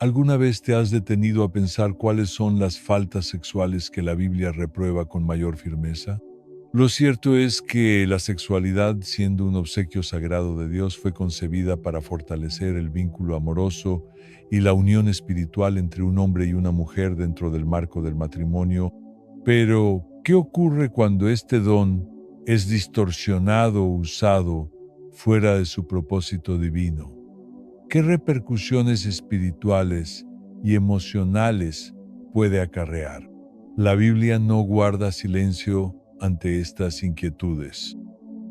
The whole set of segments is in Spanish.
¿Alguna vez te has detenido a pensar cuáles son las faltas sexuales que la Biblia reprueba con mayor firmeza? Lo cierto es que la sexualidad, siendo un obsequio sagrado de Dios, fue concebida para fortalecer el vínculo amoroso y la unión espiritual entre un hombre y una mujer dentro del marco del matrimonio. Pero, ¿qué ocurre cuando este don es distorsionado o usado fuera de su propósito divino? ¿Qué repercusiones espirituales y emocionales puede acarrear? La Biblia no guarda silencio ante estas inquietudes.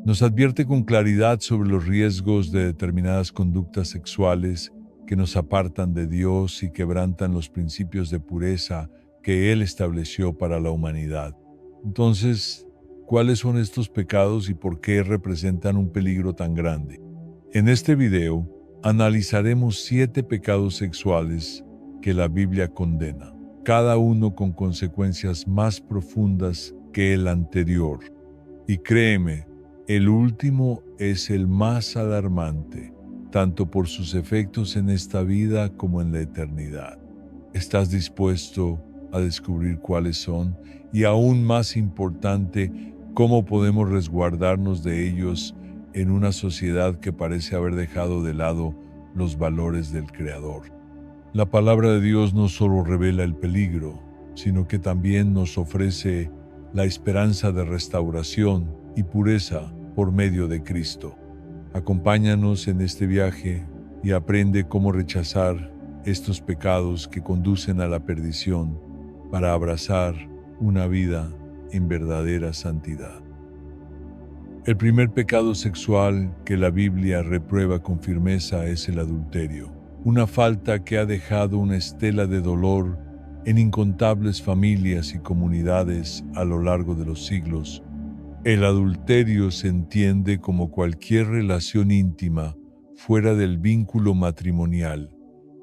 Nos advierte con claridad sobre los riesgos de determinadas conductas sexuales que nos apartan de Dios y quebrantan los principios de pureza que Él estableció para la humanidad. Entonces, ¿cuáles son estos pecados y por qué representan un peligro tan grande? En este video, analizaremos 7 pecados sexuales que la Biblia condena, cada uno con consecuencias más profundas que el anterior. Y créeme, el último es el más alarmante, tanto por sus efectos en esta vida como en la eternidad. ¿Estás dispuesto a descubrir cuáles son? Y aún más importante, ¿cómo podemos resguardarnos de ellos en una sociedad que parece haber dejado de lado los valores del Creador? La palabra de Dios no solo revela el peligro, sino que también nos ofrece la esperanza de restauración y pureza por medio de Cristo. Acompáñanos en este viaje y aprende cómo rechazar estos pecados que conducen a la perdición para abrazar una vida en verdadera santidad. El primer pecado sexual que la Biblia reprueba con firmeza es el adulterio, una falta que ha dejado una estela de dolor en incontables familias y comunidades a lo largo de los siglos. El adulterio se entiende como cualquier relación íntima fuera del vínculo matrimonial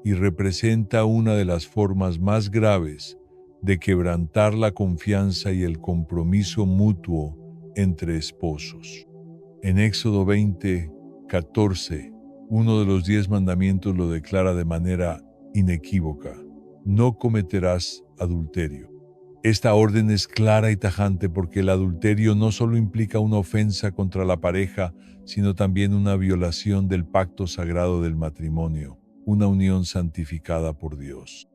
y representa una de las formas más graves de quebrantar la confianza y el compromiso mutuo entre esposos. En Éxodo 20:14, uno de los 10 mandamientos lo declara de manera inequívoca: no cometerás adulterio. Esta orden es clara y tajante porque el adulterio no solo implica una ofensa contra la pareja, sino también una violación del pacto sagrado del matrimonio, una unión santificada por Dios.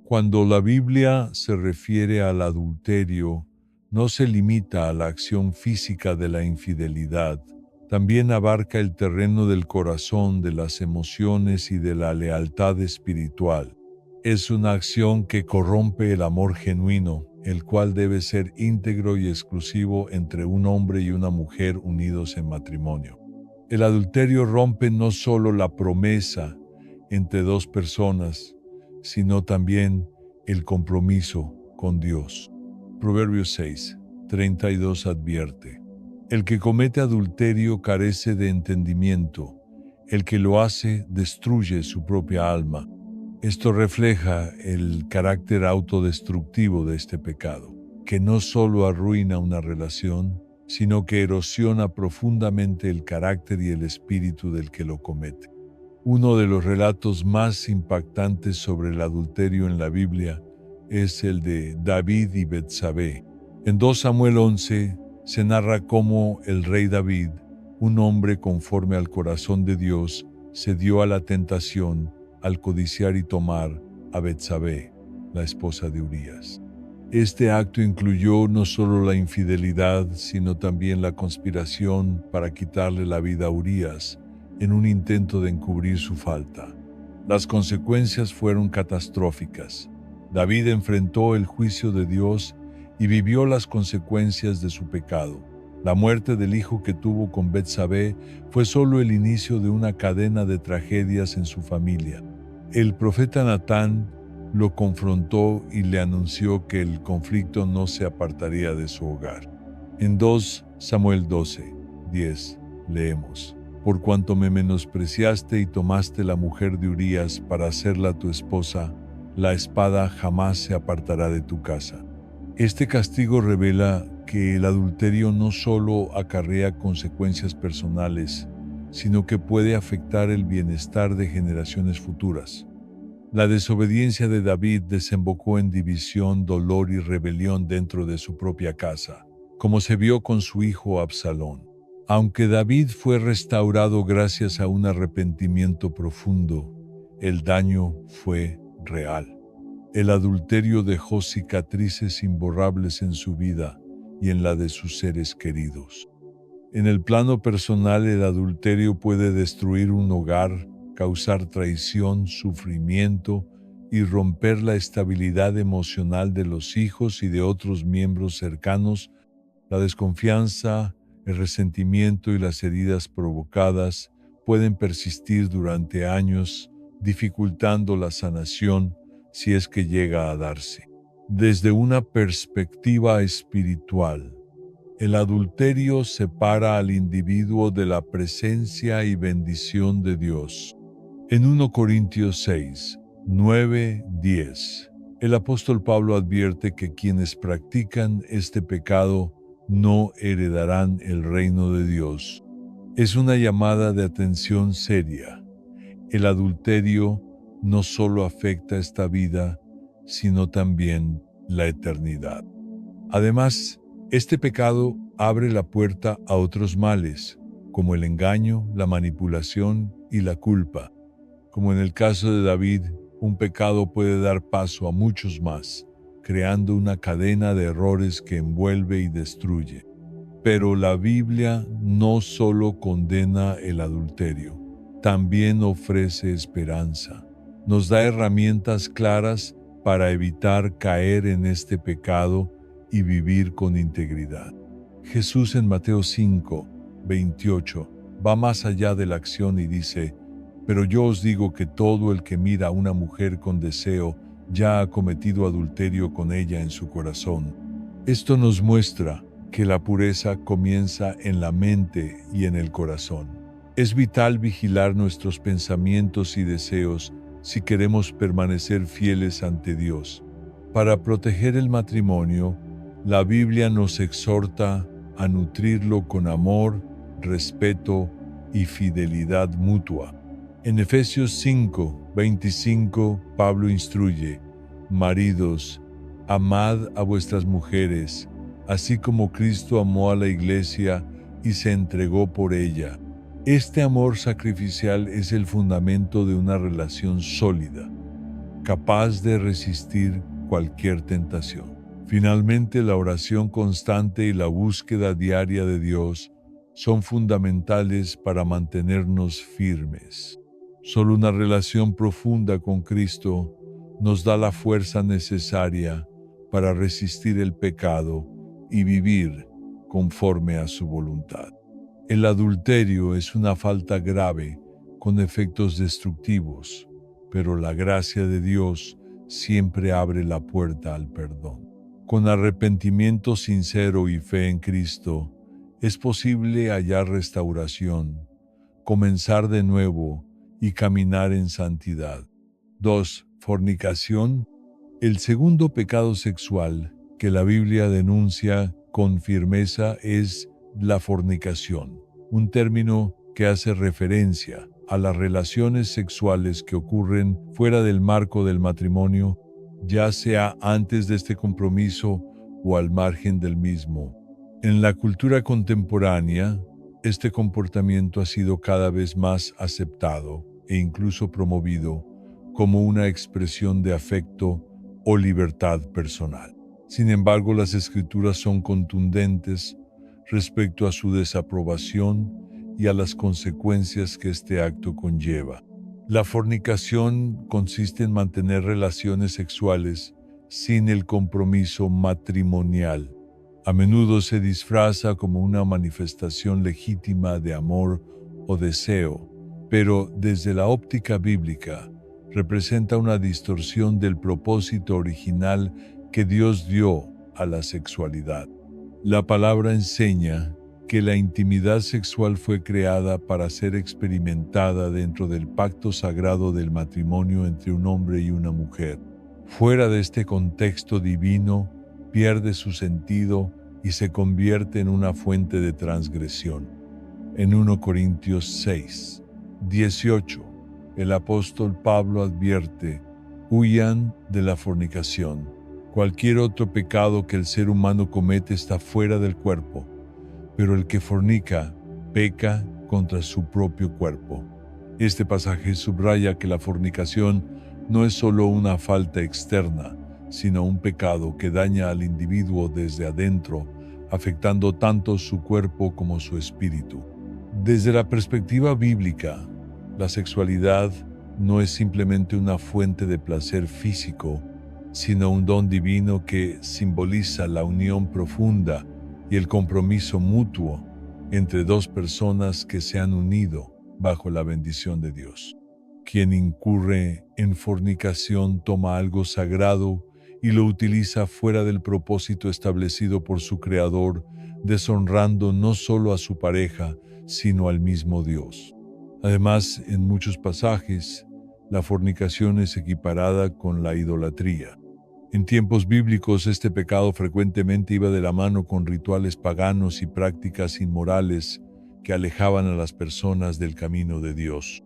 Cuando la Biblia se refiere al adulterio, no se limita a la acción física de la infidelidad, también abarca el terreno del corazón, de las emociones y de la lealtad espiritual. Es una acción que corrompe el amor genuino, el cual debe ser íntegro y exclusivo entre un hombre y una mujer unidos en matrimonio. El adulterio rompe no solo la promesa entre dos personas, sino también el compromiso con Dios. Proverbios 6:32 advierte: el que comete adulterio carece de entendimiento, el que lo hace destruye su propia alma. Esto refleja el carácter autodestructivo de este pecado, que no solo arruina una relación, sino que erosiona profundamente el carácter y el espíritu del que lo comete. Uno de los relatos más impactantes sobre el adulterio en la Biblia es el de David y Betsabé. En 2 Samuel 11 se narra cómo el rey David, un hombre conforme al corazón de Dios, cedió a la tentación al codiciar y tomar a Betsabé, la esposa de Urías. Este acto incluyó no solo la infidelidad, sino también la conspiración para quitarle la vida a Urías, en un intento de encubrir su falta. Las consecuencias fueron catastróficas. David enfrentó el juicio de Dios y vivió las consecuencias de su pecado. La muerte del hijo que tuvo con Betsabé fue solo el inicio de una cadena de tragedias en su familia. El profeta Natán lo confrontó y le anunció que el conflicto no se apartaría de su hogar. En 2 Samuel 12:10 leemos: por cuanto me menospreciaste y tomaste la mujer de Urías para hacerla tu esposa, la espada jamás se apartará de tu casa. Este castigo revela que el adulterio no solo acarrea consecuencias personales, sino que puede afectar el bienestar de generaciones futuras. La desobediencia de David desembocó en división, dolor y rebelión dentro de su propia casa, como se vio con su hijo Absalón. Aunque David fue restaurado gracias a un arrepentimiento profundo, el daño fue real. El adulterio dejó cicatrices imborrables en su vida y en la de sus seres queridos. En el plano personal, el adulterio puede destruir un hogar, causar traición, sufrimiento y romper la estabilidad emocional de los hijos y de otros miembros cercanos. La desconfianza, el resentimiento y las heridas provocadas pueden persistir durante años, dificultando la sanación si es que llega a darse. Desde una perspectiva espiritual, el adulterio separa al individuo de la presencia y bendición de Dios. En 1 Corintios 6, 9, 10, el apóstol Pablo advierte que quienes practican este pecado no heredarán el reino de Dios. Es una llamada de atención seria. El adulterio no solo afecta esta vida, sino también la eternidad. Además, este pecado abre la puerta a otros males, como el engaño, la manipulación y la culpa. Como en el caso de David, un pecado puede dar paso a muchos más, creando una cadena de errores que envuelve y destruye. Pero la Biblia no solo condena el adulterio, también ofrece esperanza. Nos da herramientas claras para evitar caer en este pecado y vivir con integridad. Jesús en Mateo 5, 28 va más allá de la acción y dice: pero yo os digo que todo el que mira a una mujer con deseo ya ha cometido adulterio con ella en su corazón. Esto nos muestra que la pureza comienza en la mente y en el corazón. Es vital vigilar nuestros pensamientos y deseos si queremos permanecer fieles ante Dios. Para proteger el matrimonio, la Biblia nos exhorta a nutrirlo con amor, respeto y fidelidad mutua. En Efesios 5, 25, Pablo instruye: maridos, amad a vuestras mujeres, así como Cristo amó a la iglesia y se entregó por ella. Este amor sacrificial es el fundamento de una relación sólida, capaz de resistir cualquier tentación. Finalmente, la oración constante y la búsqueda diaria de Dios son fundamentales para mantenernos firmes. Solo una relación profunda con Cristo nos da la fuerza necesaria para resistir el pecado y vivir conforme a su voluntad. El adulterio es una falta grave con efectos destructivos, pero la gracia de Dios siempre abre la puerta al perdón. Con arrepentimiento sincero y fe en Cristo, es posible hallar restauración, comenzar de nuevo y caminar en santidad. 2. Fornicación. El segundo pecado sexual que la Biblia denuncia con firmeza es la fornicación, un término que hace referencia a las relaciones sexuales que ocurren fuera del marco del matrimonio, ya sea antes de este compromiso o al margen del mismo. En la cultura contemporánea, este comportamiento ha sido cada vez más aceptado e incluso promovido como una expresión de afecto o libertad personal. Sin embargo, las Escrituras son contundentes respecto a su desaprobación y a las consecuencias que este acto conlleva. La fornicación consiste en mantener relaciones sexuales sin el compromiso matrimonial. A menudo se disfraza como una manifestación legítima de amor o deseo, pero desde la óptica bíblica representa una distorsión del propósito original que Dios dio a la sexualidad. La palabra enseña que la intimidad sexual fue creada para ser experimentada dentro del pacto sagrado del matrimonio entre un hombre y una mujer. Fuera de este contexto divino, pierde su sentido y se convierte en una fuente de transgresión. En 1 Corintios 6, 18, el apóstol Pablo advierte Huyan de la fornicación. Cualquier otro pecado que el ser humano comete está fuera del cuerpo, pero el que fornica peca contra su propio cuerpo. Este pasaje subraya que la fornicación no es solo una falta externa, sino un pecado que daña al individuo desde adentro, afectando tanto su cuerpo como su espíritu. Desde la perspectiva bíblica, la sexualidad no es simplemente una fuente de placer físico, sino un don divino que simboliza la unión profunda y el compromiso mutuo entre dos personas que se han unido bajo la bendición de Dios. Quien incurre en fornicación toma algo sagrado y lo utiliza fuera del propósito establecido por su Creador, deshonrando no solo a su pareja, sino al mismo Dios. Además, en muchos pasajes, la fornicación es equiparada con la idolatría. En tiempos bíblicos, este pecado frecuentemente iba de la mano con rituales paganos y prácticas inmorales que alejaban a las personas del camino de Dios.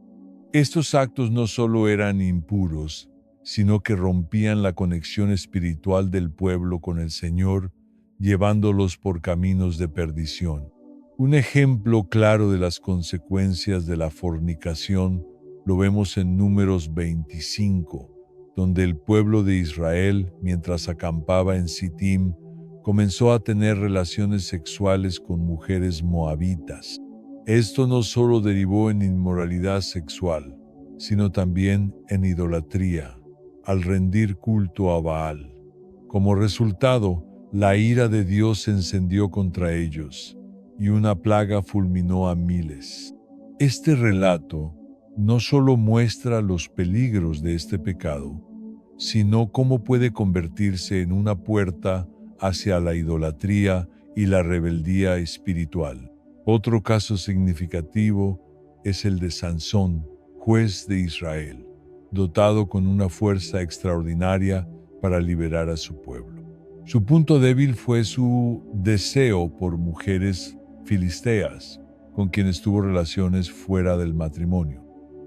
Estos actos no solo eran impuros, sino que rompían la conexión espiritual del pueblo con el Señor, llevándolos por caminos de perdición. Un ejemplo claro de las consecuencias de la fornicación lo vemos en Números 25, donde el pueblo de Israel, mientras acampaba en Sittim, comenzó a tener relaciones sexuales con mujeres moabitas. Esto no solo derivó en inmoralidad sexual, sino también en idolatría, al rendir culto a Baal. Como resultado, la ira de Dios se encendió contra ellos, y una plaga fulminó a miles. Este relato no solo muestra los peligros de este pecado, sino cómo puede convertirse en una puerta hacia la idolatría y la rebeldía espiritual. Otro caso significativo es el de Sansón, juez de Israel, dotado con una fuerza extraordinaria para liberar a su pueblo. Su punto débil fue su deseo por mujeres filisteas, con quienes tuvo relaciones fuera del matrimonio.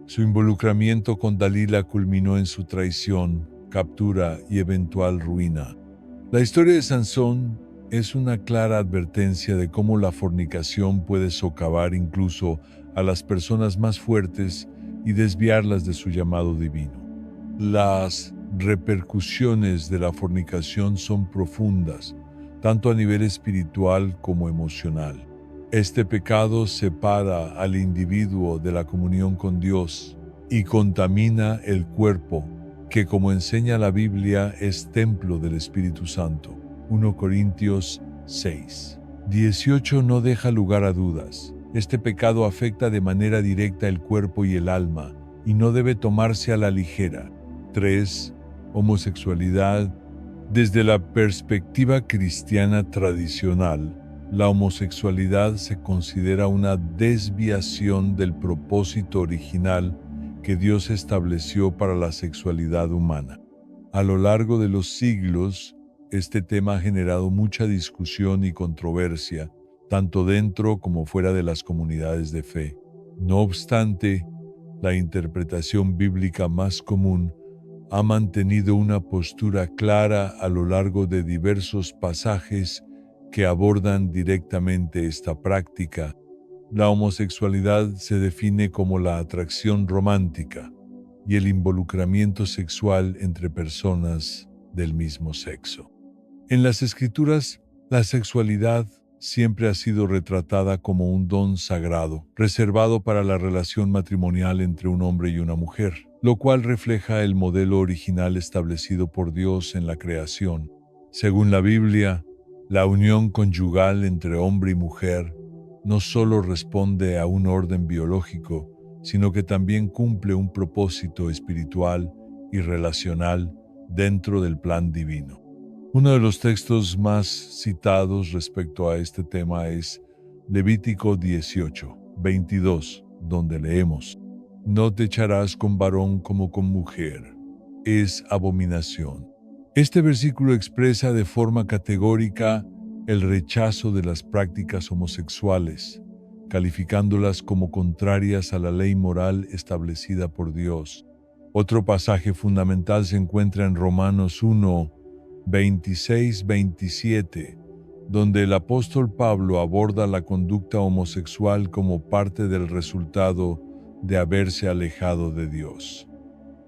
Su involucramiento con Dalila culminó en su traición, captura y eventual ruina. La historia de Sansón es una clara advertencia de cómo la fornicación puede socavar incluso a las personas más fuertes y desviarlas de su llamado divino. Las repercusiones de la fornicación son profundas, tanto a nivel espiritual como emocional. Este pecado separa al individuo de la comunión con Dios y contamina el cuerpo, que, como enseña la Biblia, es templo del Espíritu Santo. 1 Corintios 6:18 no deja lugar a dudas. Este pecado afecta de manera directa el cuerpo y el alma, y no debe tomarse a la ligera. 3. Homosexualidad. Desde la perspectiva cristiana tradicional, la homosexualidad se considera una desviación del propósito original que Dios estableció para la sexualidad humana. A lo largo de los siglos, este tema ha generado mucha discusión y controversia, tanto dentro como fuera de las comunidades de fe. No obstante, la interpretación bíblica más común ha mantenido una postura clara a lo largo de diversos pasajes que abordan directamente esta práctica. La homosexualidad se define como la atracción romántica y el involucramiento sexual entre personas del mismo sexo. En las Escrituras, la sexualidad siempre ha sido retratada como un don sagrado, reservado para la relación matrimonial entre un hombre y una mujer, lo cual refleja el modelo original establecido por Dios en la creación. Según la Biblia, la unión conyugal entre hombre y mujer no solo responde a un orden biológico, sino que también cumple un propósito espiritual y relacional dentro del plan divino. Uno de los textos más citados respecto a este tema es Levítico 18:22, donde leemos: No te echarás con varón como con mujer, es abominación. Este versículo expresa de forma categórica el rechazo de las prácticas homosexuales, calificándolas como contrarias a la ley moral establecida por Dios. Otro pasaje fundamental se encuentra en Romanos 1, 26-27, donde el apóstol Pablo aborda la conducta homosexual como parte del resultado de haberse alejado de Dios.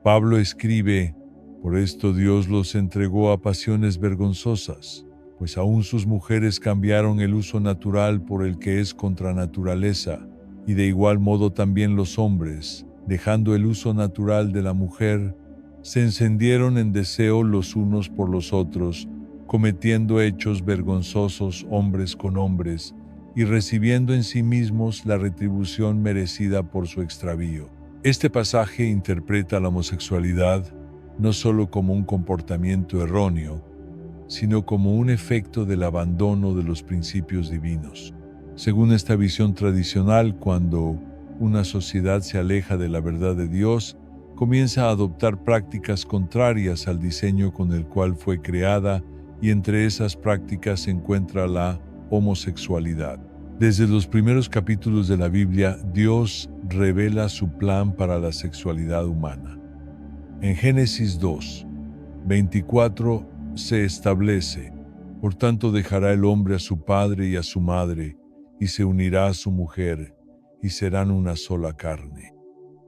Pablo escribe: por esto Dios los entregó a pasiones vergonzosas, pues aún sus mujeres cambiaron el uso natural por el que es contra naturaleza, y de igual modo también los hombres, dejando el uso natural de la mujer, se encendieron en deseo los unos por los otros, cometiendo hechos vergonzosos hombres con hombres, y recibiendo en sí mismos la retribución merecida por su extravío. Este pasaje interpreta la homosexualidad no solo como un comportamiento erróneo, sino como un efecto del abandono de los principios divinos. Según esta visión tradicional, cuando una sociedad se aleja de la verdad de Dios, comienza a adoptar prácticas contrarias al diseño con el cual fue creada, y entre esas prácticas se encuentra la homosexualidad. Desde los primeros capítulos de la Biblia, Dios revela su plan para la sexualidad humana. En Génesis 2, 24 se establece: por tanto dejará el hombre a su padre y a su madre, y se unirá a su mujer, y serán una sola carne.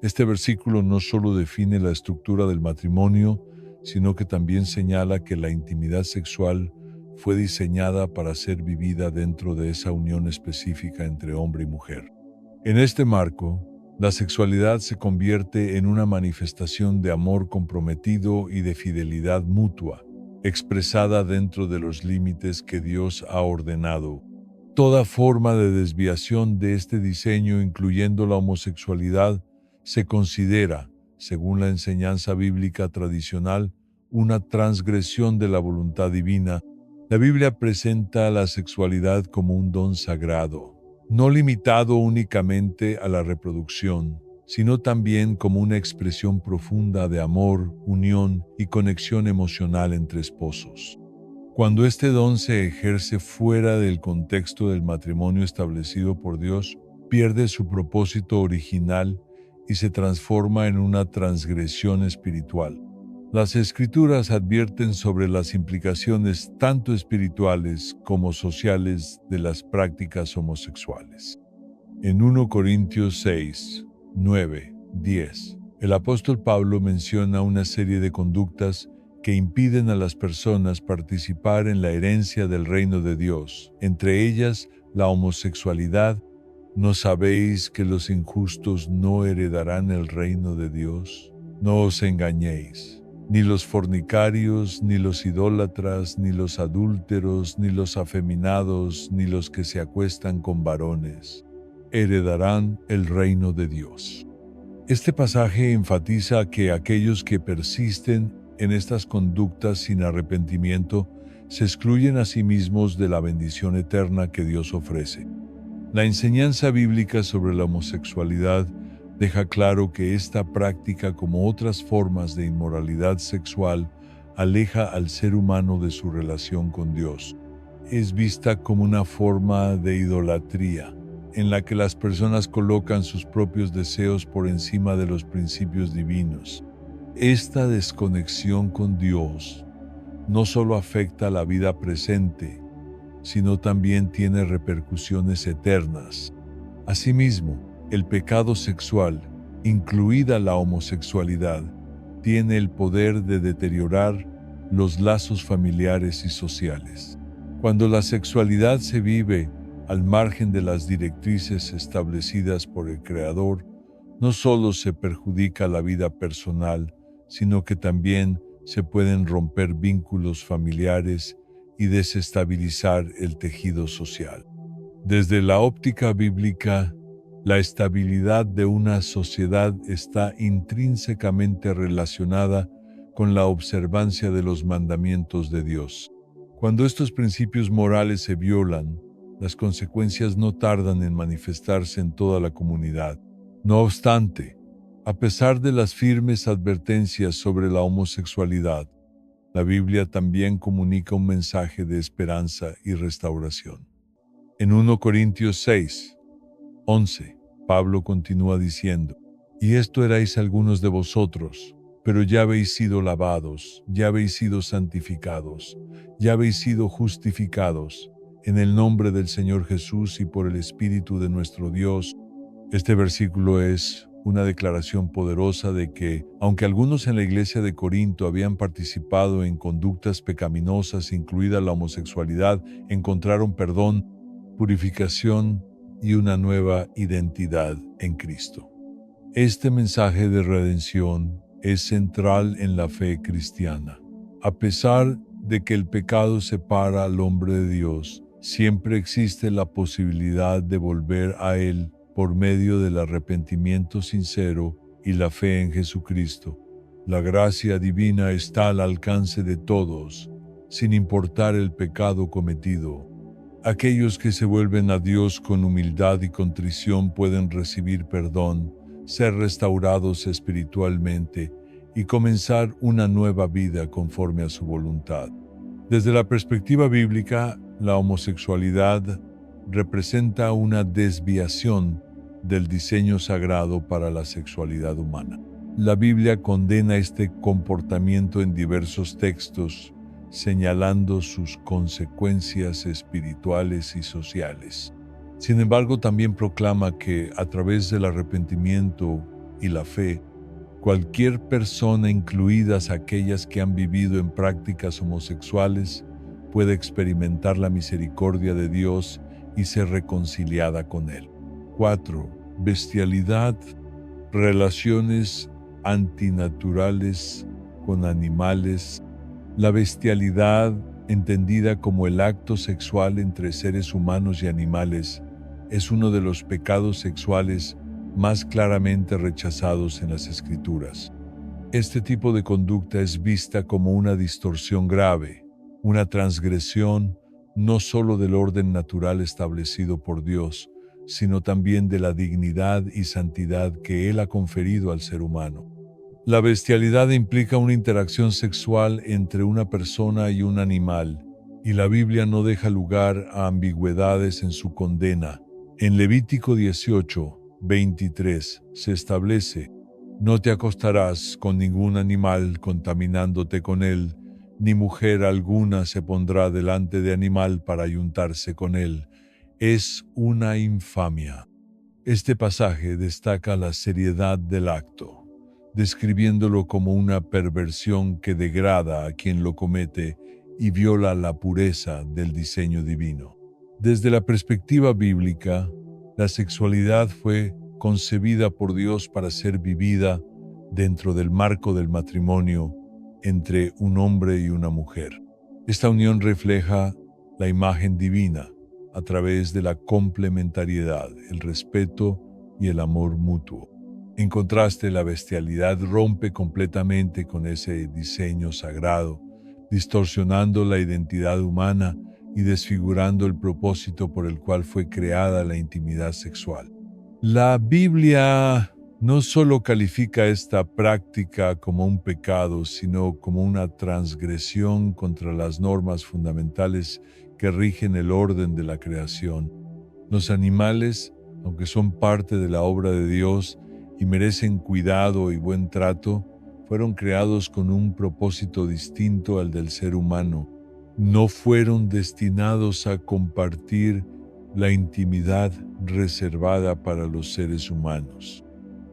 Este versículo no solo define la estructura del matrimonio, sino que también señala que la intimidad sexual fue diseñada para ser vivida dentro de esa unión específica entre hombre y mujer. En este marco, la sexualidad se convierte en una manifestación de amor comprometido y de fidelidad mutua, expresada dentro de los límites que Dios ha ordenado. Toda forma de desviación de este diseño, incluyendo la homosexualidad, se considera, según la enseñanza bíblica tradicional, una transgresión de la voluntad divina. La Biblia presenta la sexualidad como un don sagrado, no limitado únicamente a la reproducción, sino también como una expresión profunda de amor, unión y conexión emocional entre esposos. Cuando este don se ejerce fuera del contexto del matrimonio establecido por Dios, pierde su propósito original y se transforma en una transgresión espiritual. Las Escrituras advierten sobre las implicaciones tanto espirituales como sociales de las prácticas homosexuales. En 1 Corintios 6, 9, 10, el apóstol Pablo menciona una serie de conductas que impiden a las personas participar en la herencia del reino de Dios, entre ellas la homosexualidad. ¿No sabéis que los injustos no heredarán el reino de Dios? No os engañéis. Ni los fornicarios, ni los idólatras, ni los adúlteros, ni los afeminados, ni los que se acuestan con varones heredarán el reino de Dios. Este pasaje enfatiza que aquellos que persisten en estas conductas sin arrepentimiento se excluyen a sí mismos de la bendición eterna que Dios ofrece. La enseñanza bíblica sobre la homosexualidad deja claro que esta práctica, como otras formas de inmoralidad sexual, aleja al ser humano de su relación con Dios. Es vista como una forma de idolatría, en la que las personas colocan sus propios deseos por encima de los principios divinos. Esta desconexión con Dios no solo afecta la vida presente, sino también tiene repercusiones eternas. Asimismo, el pecado sexual, incluida la homosexualidad, tiene el poder de deteriorar los lazos familiares y sociales. Cuando la sexualidad se vive al margen de las directrices establecidas por el Creador, no solo se perjudica la vida personal, sino que también se pueden romper vínculos familiares y desestabilizar el tejido social. Desde la óptica bíblica, la estabilidad de una sociedad está intrínsecamente relacionada con la observancia de los mandamientos de Dios. Cuando estos principios morales se violan, las consecuencias no tardan en manifestarse en toda la comunidad. No obstante, a pesar de las firmes advertencias sobre la homosexualidad, la Biblia también comunica un mensaje de esperanza y restauración. En 1 Corintios 6, 11, Pablo continúa diciendo: «Y esto erais algunos de vosotros, pero ya habéis sido lavados, ya habéis sido santificados, ya habéis sido justificados en el nombre del Señor Jesús y por el Espíritu de nuestro Dios. Este versículo es una declaración poderosa de que, aunque algunos en la iglesia de Corinto habían participado en conductas pecaminosas, incluida la homosexualidad, encontraron perdón, purificación y una nueva identidad en Cristo. Este mensaje de redención es central en la fe cristiana. A pesar de que el pecado separa al hombre de Dios, siempre existe la posibilidad de volver a Él por medio del arrepentimiento sincero y la fe en Jesucristo. La gracia divina está al alcance de todos, sin importar el pecado cometido. Aquellos que se vuelven a Dios con humildad y contrición pueden recibir perdón, ser restaurados espiritualmente y comenzar una nueva vida conforme a su voluntad. Desde la perspectiva bíblica, la homosexualidad representa una desviación del diseño sagrado para la sexualidad humana. La Biblia condena este comportamiento en diversos textos, señalando sus consecuencias espirituales y sociales. Sin embargo, también proclama que a través del arrepentimiento y la fe, cualquier persona, incluidas aquellas que han vivido en prácticas homosexuales, puede experimentar la misericordia de Dios y ser reconciliada con Él. 4. Bestialidad, relaciones antinaturales con animales. La bestialidad, entendida como el acto sexual entre seres humanos y animales, es uno de los pecados sexuales más claramente rechazados en las Escrituras. Este tipo de conducta es vista como una distorsión grave, una transgresión no solo del orden natural establecido por Dios, sino también de la dignidad y santidad que Él ha conferido al ser humano. La bestialidad implica una interacción sexual entre una persona y un animal, y la Biblia no deja lugar a ambigüedades en su condena. En Levítico 18, 23 se establece: no te acostarás con ningún animal contaminándote con él, ni mujer alguna se pondrá delante de animal para ayuntarse con él. Es una infamia. Este pasaje destaca la seriedad del acto, describiéndolo como una perversión que degrada a quien lo comete y viola la pureza del diseño divino. Desde la perspectiva bíblica, la sexualidad fue concebida por Dios para ser vivida dentro del marco del matrimonio entre un hombre y una mujer. Esta unión refleja la imagen divina a través de la complementariedad, el respeto y el amor mutuo. En contraste, la bestialidad rompe completamente con ese diseño sagrado, distorsionando la identidad humana y desfigurando el propósito por el cual fue creada la intimidad sexual. La Biblia no solo califica esta práctica como un pecado, sino como una transgresión contra las normas fundamentales que rigen el orden de la creación. Los animales, aunque son parte de la obra de Dios y merecen cuidado y buen trato, fueron creados con un propósito distinto al del ser humano. No fueron destinados a compartir la intimidad reservada para los seres humanos.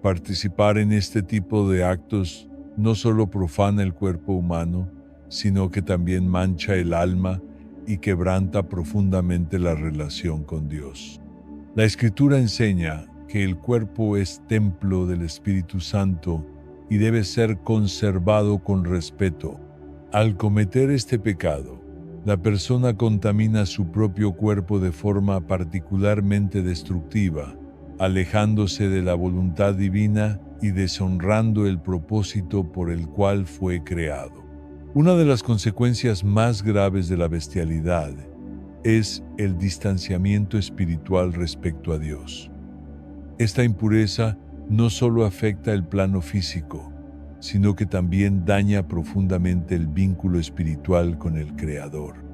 Participar en este tipo de actos no solo profana el cuerpo humano, sino que también mancha el alma y quebranta profundamente la relación con Dios. La Escritura enseña que el cuerpo es templo del Espíritu Santo y debe ser conservado con respeto. Al cometer este pecado, la persona contamina su propio cuerpo de forma particularmente destructiva, alejándose de la voluntad divina y deshonrando el propósito por el cual fue creado. Una de las consecuencias más graves de la bestialidad es el distanciamiento espiritual respecto a Dios. Esta impureza no solo afecta el plano físico, sino que también daña profundamente el vínculo espiritual con el Creador.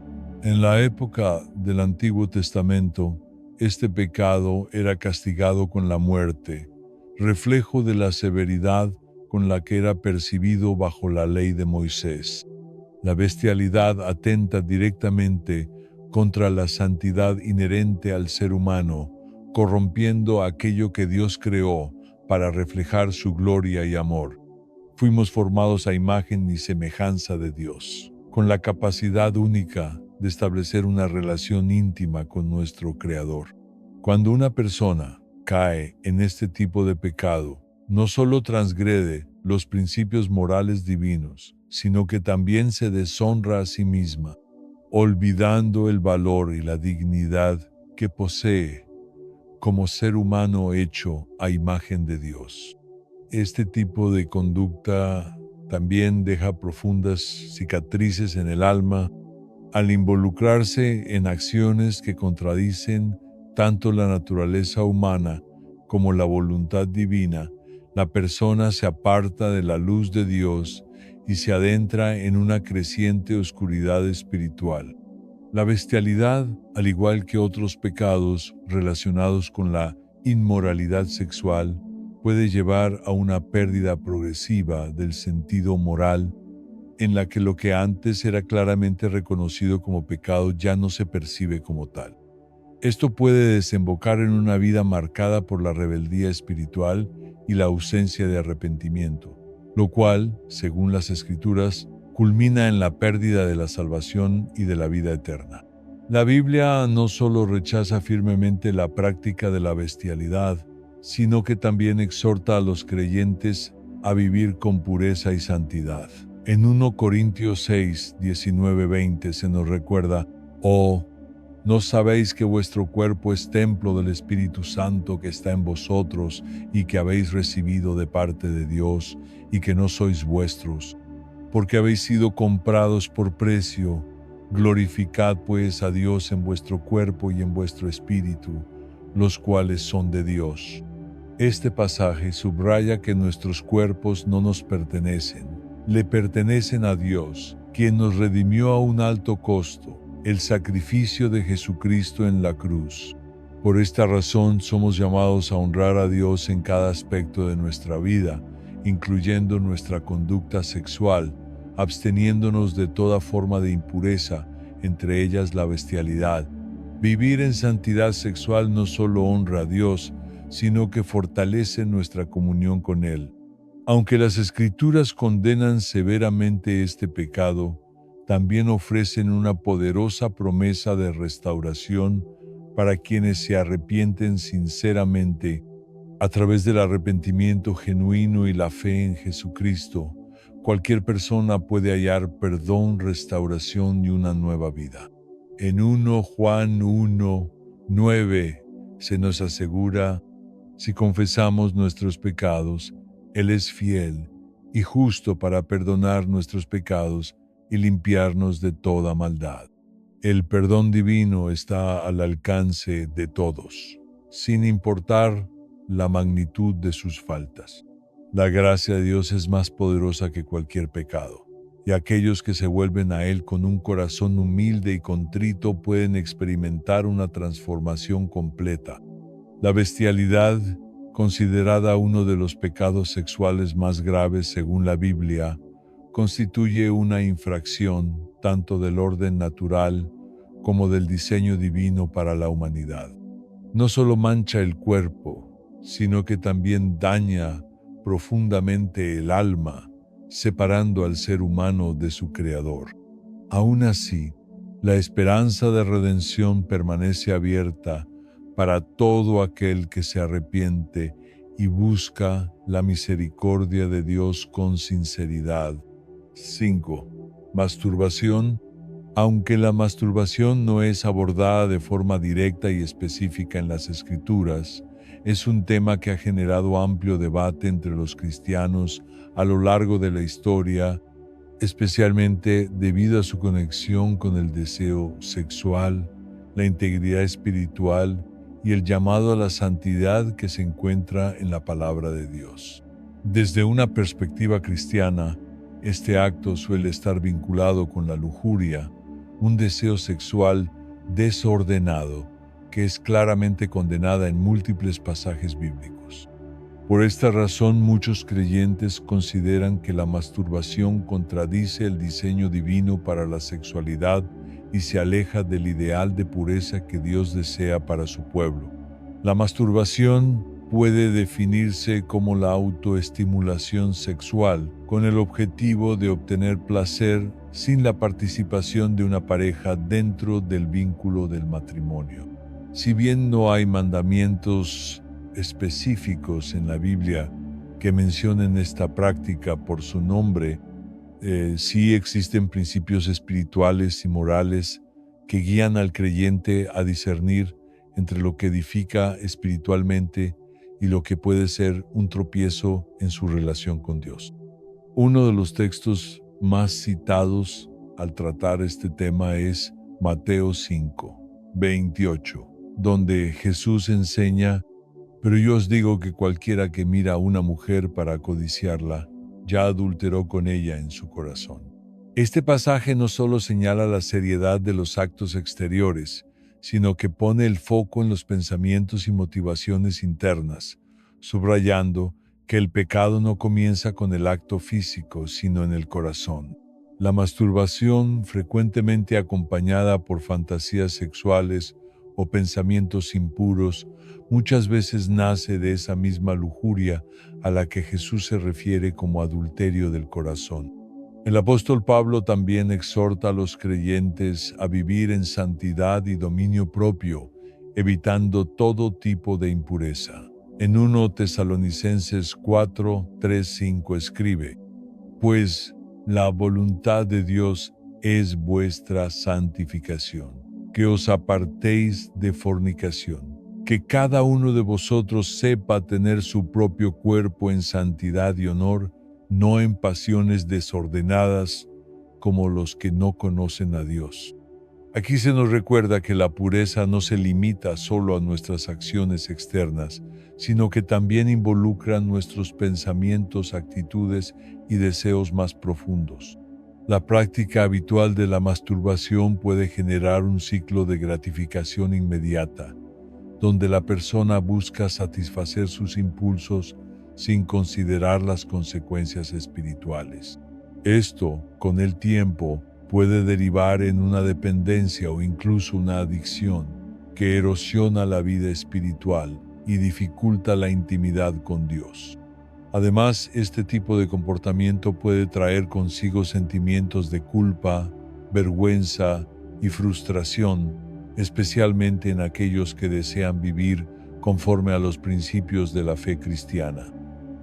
En la época del Antiguo Testamento, este pecado era castigado con la muerte, reflejo de la severidad con la que era percibido bajo la ley de Moisés. La bestialidad atenta directamente contra la santidad inherente al ser humano, corrompiendo aquello que Dios creó para reflejar su gloria y amor. Fuimos formados a imagen y semejanza de Dios, con la capacidad única de establecer una relación íntima con nuestro Creador. Cuando una persona cae en este tipo de pecado, no solo transgrede los principios morales divinos, sino que también se deshonra a sí misma, olvidando el valor y la dignidad que posee como ser humano hecho a imagen de Dios. Este tipo de conducta también deja profundas cicatrices en el alma al involucrarse en acciones que contradicen tanto la naturaleza humana como la voluntad divina. La persona se aparta de la luz de Dios y se adentra en una creciente oscuridad espiritual. La bestialidad, al igual que otros pecados relacionados con la inmoralidad sexual, puede llevar a una pérdida progresiva del sentido moral, en la que lo que antes era claramente reconocido como pecado ya no se percibe como tal. Esto puede desembocar en una vida marcada por la rebeldía espiritual y la ausencia de arrepentimiento, lo cual, según las Escrituras, culmina en la pérdida de la salvación y de la vida eterna. La Biblia no solo rechaza firmemente la práctica de la bestialidad, sino que también exhorta a los creyentes a vivir con pureza y santidad. En 1 Corintios 6, 19-20 se nos recuerda: «Oh, ¿no sabéis que vuestro cuerpo es templo del Espíritu Santo que está en vosotros y que habéis recibido de parte de Dios y que no sois vuestros? Porque habéis sido comprados por precio. Glorificad pues a Dios en vuestro cuerpo y en vuestro espíritu, los cuales son de Dios». Este pasaje subraya que nuestros cuerpos no nos pertenecen, le pertenecen a Dios, quien nos redimió a un alto costo, el sacrificio de Jesucristo en la cruz. Por esta razón somos llamados a honrar a Dios en cada aspecto de nuestra vida, incluyendo nuestra conducta sexual, absteniéndonos de toda forma de impureza, entre ellas la bestialidad. Vivir en santidad sexual no solo honra a Dios, sino que fortalece nuestra comunión con Él. Aunque las Escrituras condenan severamente este pecado, también ofrecen una poderosa promesa de restauración para quienes se arrepienten sinceramente. A través del arrepentimiento genuino y la fe en Jesucristo, cualquier persona puede hallar perdón, restauración y una nueva vida. En 1 Juan 1, 9 se nos asegura: si confesamos nuestros pecados, Él es fiel y justo para perdonar nuestros pecados y limpiarnos de toda maldad. El perdón divino está al alcance de todos, sin importar la magnitud de sus faltas. La gracia de Dios es más poderosa que cualquier pecado, y aquellos que se vuelven a Él con un corazón humilde y contrito pueden experimentar una transformación completa. La bestialidad, considerada uno de los pecados sexuales más graves según la Biblia, constituye una infracción tanto del orden natural como del diseño divino para la humanidad. No solo mancha el cuerpo, sino que también daña profundamente el alma, separando al ser humano de su Creador. Aún así, la esperanza de redención permanece abierta para todo aquel que se arrepiente y busca la misericordia de Dios con sinceridad. 5. Masturbación. Aunque la masturbación no es abordada de forma directa y específica en las Escrituras, es un tema que ha generado amplio debate entre los cristianos a lo largo de la historia, especialmente debido a su conexión con el deseo sexual, la integridad espiritual y el llamado a la santidad que se encuentra en la palabra de Dios. Desde una perspectiva cristiana, este acto suele estar vinculado con la lujuria, un deseo sexual desordenado que es claramente condenada en múltiples pasajes bíblicos. Por esta razón, muchos creyentes consideran que la masturbación contradice el diseño divino para la sexualidad y se aleja del ideal de pureza que Dios desea para su pueblo. La masturbación puede definirse como la autoestimulación sexual con el objetivo de obtener placer sin la participación de una pareja dentro del vínculo del matrimonio. Si bien no hay mandamientos específicos en la Biblia que mencionen esta práctica por su nombre, sí existen principios espirituales y morales que guían al creyente a discernir entre lo que edifica espiritualmente y lo que puede ser un tropiezo en su relación con Dios. Uno de los textos más citados al tratar este tema es Mateo 5, 28, donde Jesús enseña: pero yo os digo que cualquiera que mira a una mujer para codiciarla, ya adulteró con ella en su corazón. Este pasaje no solo señala la seriedad de los actos exteriores, sino que pone el foco en los pensamientos y motivaciones internas, subrayando que el pecado no comienza con el acto físico, sino en el corazón. La masturbación, frecuentemente acompañada por fantasías sexuales o pensamientos impuros, muchas veces nace de esa misma lujuria a la que Jesús se refiere como adulterio del corazón. El apóstol Pablo también exhorta a los creyentes a vivir en santidad y dominio propio, evitando todo tipo de impureza. En 1 Tesalonicenses 4, 3, 5 escribe: pues la voluntad de Dios es vuestra santificación, que os apartéis de fornicación, que cada uno de vosotros sepa tener su propio cuerpo en santidad y honor, no en pasiones desordenadas como los que no conocen a Dios. Aquí se nos recuerda que la pureza no se limita solo a nuestras acciones externas, sino que también involucra nuestros pensamientos, actitudes y deseos más profundos. La práctica habitual de la masturbación puede generar un ciclo de gratificación inmediata, donde la persona busca satisfacer sus impulsos sin considerar las consecuencias espirituales. Esto, con el tiempo, puede derivar en una dependencia o incluso una adicción que erosiona la vida espiritual y dificulta la intimidad con Dios. Además, este tipo de comportamiento puede traer consigo sentimientos de culpa, vergüenza y frustración, especialmente en aquellos que desean vivir conforme a los principios de la fe cristiana.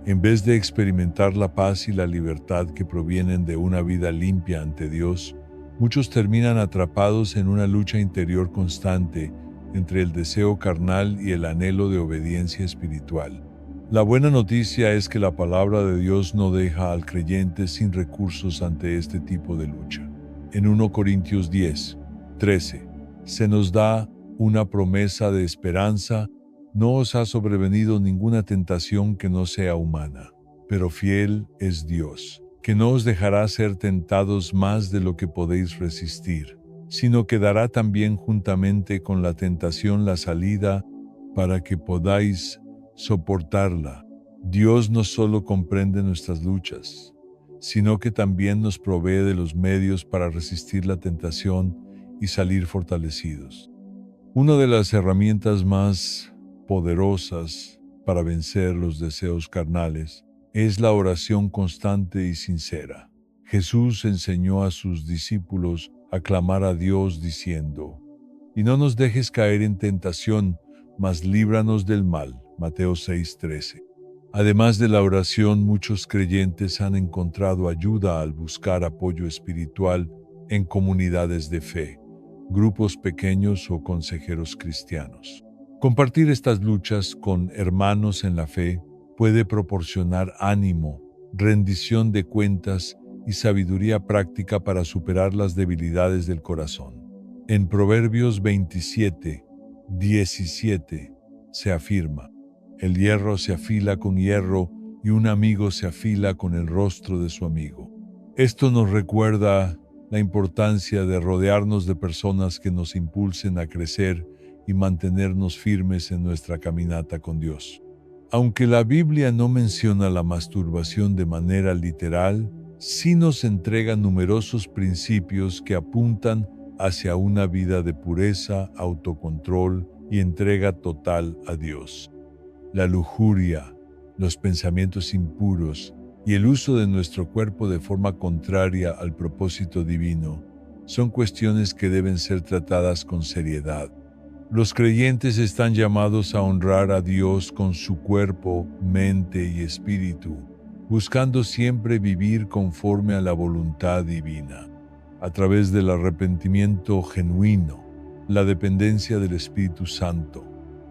En vez de experimentar la paz y la libertad que provienen de una vida limpia ante Dios, muchos terminan atrapados en una lucha interior constante entre el deseo carnal y el anhelo de obediencia espiritual. La buena noticia es que la palabra de Dios no deja al creyente sin recursos ante este tipo de lucha. En 1 Corintios 10, 13, se nos da una promesa de esperanza: no os ha sobrevenido ninguna tentación que no sea humana, pero fiel es Dios, que no os dejará ser tentados más de lo que podéis resistir, sino que dará también juntamente con la tentación la salida para que podáis soportarla. Dios no solo comprende nuestras luchas, sino que también nos provee de los medios para resistir la tentación y salir fortalecidos. Una de las herramientas más poderosas para vencer los deseos carnales es la oración constante y sincera. Jesús enseñó a sus discípulos a clamar a Dios diciendo: y no nos dejes caer en tentación, mas líbranos del mal. Mateo 6:13. Además de la oración, muchos creyentes han encontrado ayuda al buscar apoyo espiritual en comunidades de fe, grupos pequeños o consejeros cristianos. Compartir estas luchas con hermanos en la fe puede proporcionar ánimo, rendición de cuentas y sabiduría práctica para superar las debilidades del corazón. En Proverbios 27, 17 se afirma: el hierro se afila con hierro y un amigo se afila con el rostro de su amigo. Esto nos recuerda la importancia de rodearnos de personas que nos impulsen a crecer y mantenernos firmes en nuestra caminata con Dios. Aunque la Biblia no menciona la masturbación de manera literal, sí nos entrega numerosos principios que apuntan hacia una vida de pureza, autocontrol y entrega total a Dios. La lujuria, los pensamientos impuros y el uso de nuestro cuerpo de forma contraria al propósito divino son cuestiones que deben ser tratadas con seriedad. Los creyentes están llamados a honrar a Dios con su cuerpo, mente y espíritu, buscando siempre vivir conforme a la voluntad divina. A través del arrepentimiento genuino, la dependencia del Espíritu Santo,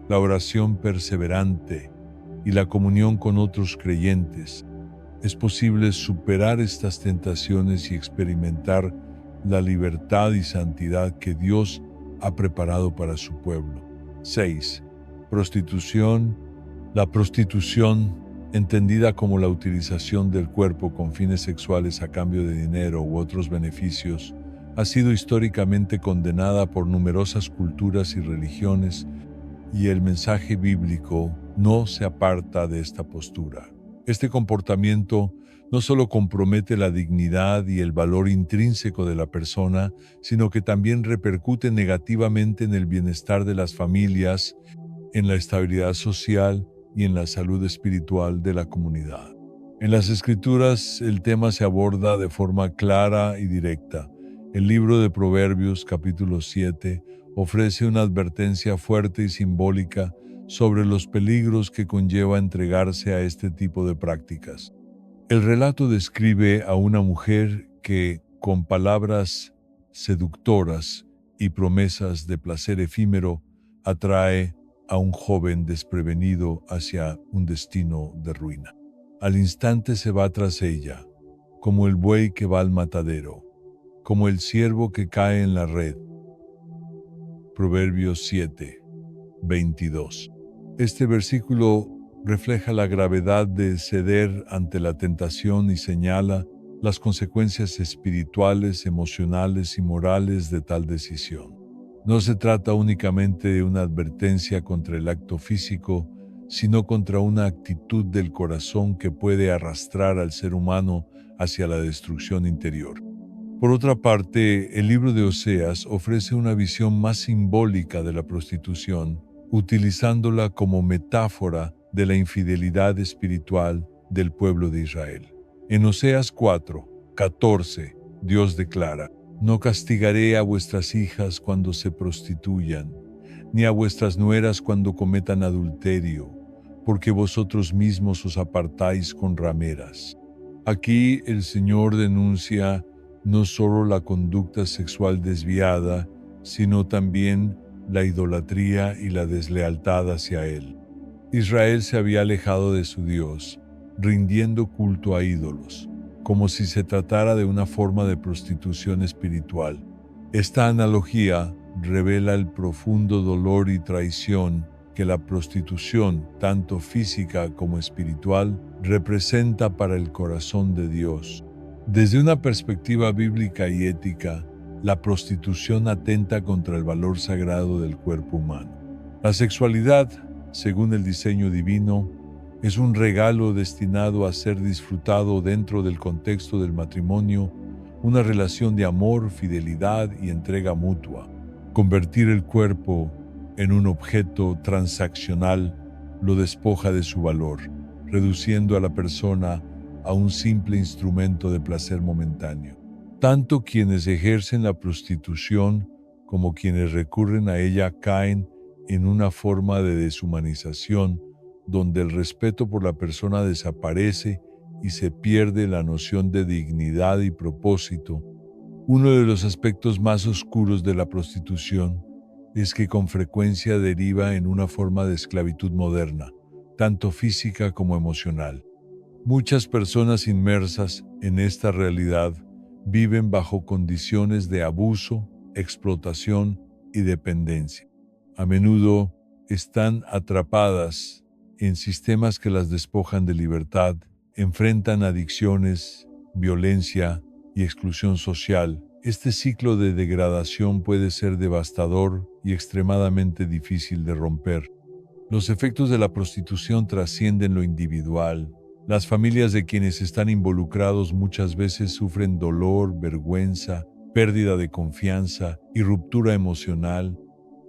la oración perseverante y la comunión con otros creyentes, es posible superar estas tentaciones y experimentar la libertad y santidad que Dios ha preparado para su pueblo. 6. Prostitución. La prostitución, entendida como la utilización del cuerpo con fines sexuales a cambio de dinero u otros beneficios, ha sido históricamente condenada por numerosas culturas y religiones, y el mensaje bíblico no se aparta de esta postura. Este comportamiento no solo compromete la dignidad y el valor intrínseco de la persona, sino que también repercute negativamente en el bienestar de las familias, en la estabilidad social y en la salud espiritual de la comunidad. En las Escrituras, el tema se aborda de forma clara y directa. El libro de Proverbios, capítulo 7, ofrece una advertencia fuerte y simbólica sobre los peligros que conlleva entregarse a este tipo de prácticas. El relato describe a una mujer que, con palabras seductoras y promesas de placer efímero, atrae a un joven desprevenido hacia un destino de ruina. Al instante se va tras ella, como el buey que va al matadero, como el ciervo que cae en la red. Proverbios 7, 22. Este versículo refleja la gravedad de ceder ante la tentación y señala las consecuencias espirituales, emocionales y morales de tal decisión. No se trata únicamente de una advertencia contra el acto físico, sino contra una actitud del corazón que puede arrastrar al ser humano hacia la destrucción interior. Por otra parte, el libro de Oseas ofrece una visión más simbólica de la prostitución, utilizándola como metáfora de la infidelidad espiritual del pueblo de Israel. En Oseas 4:14, Dios declara: «No castigaré a vuestras hijas cuando se prostituyan, ni a vuestras nueras cuando cometan adulterio, porque vosotros mismos os apartáis con rameras». Aquí el Señor denuncia no solo la conducta sexual desviada, sino también la idolatría y la deslealtad hacia Él. Israel se había alejado de su Dios, rindiendo culto a ídolos, como si se tratara de una forma de prostitución espiritual. Esta analogía revela el profundo dolor y traición que la prostitución, tanto física como espiritual, representa para el corazón de Dios. Desde una perspectiva bíblica y ética, la prostitución atenta contra el valor sagrado del cuerpo humano. La sexualidad, según el diseño divino, es un regalo destinado a ser disfrutado dentro del contexto del matrimonio, una relación de amor, fidelidad y entrega mutua. Convertir el cuerpo en un objeto transaccional lo despoja de su valor, reduciendo a la persona a un simple instrumento de placer momentáneo. Tanto quienes ejercen la prostitución como quienes recurren a ella caen en una forma de deshumanización donde el respeto por la persona desaparece y se pierde la noción de dignidad y propósito. Uno de los aspectos más oscuros de la prostitución es que con frecuencia deriva en una forma de esclavitud moderna, tanto física como emocional. Muchas personas inmersas en esta realidad viven bajo condiciones de abuso, explotación y dependencia. A menudo están atrapadas en sistemas que las despojan de libertad, enfrentan adicciones, violencia y exclusión social. Este ciclo de degradación puede ser devastador y extremadamente difícil de romper. Los efectos de la prostitución trascienden lo individual. Las familias de quienes están involucrados muchas veces sufren dolor, vergüenza, pérdida de confianza y ruptura emocional.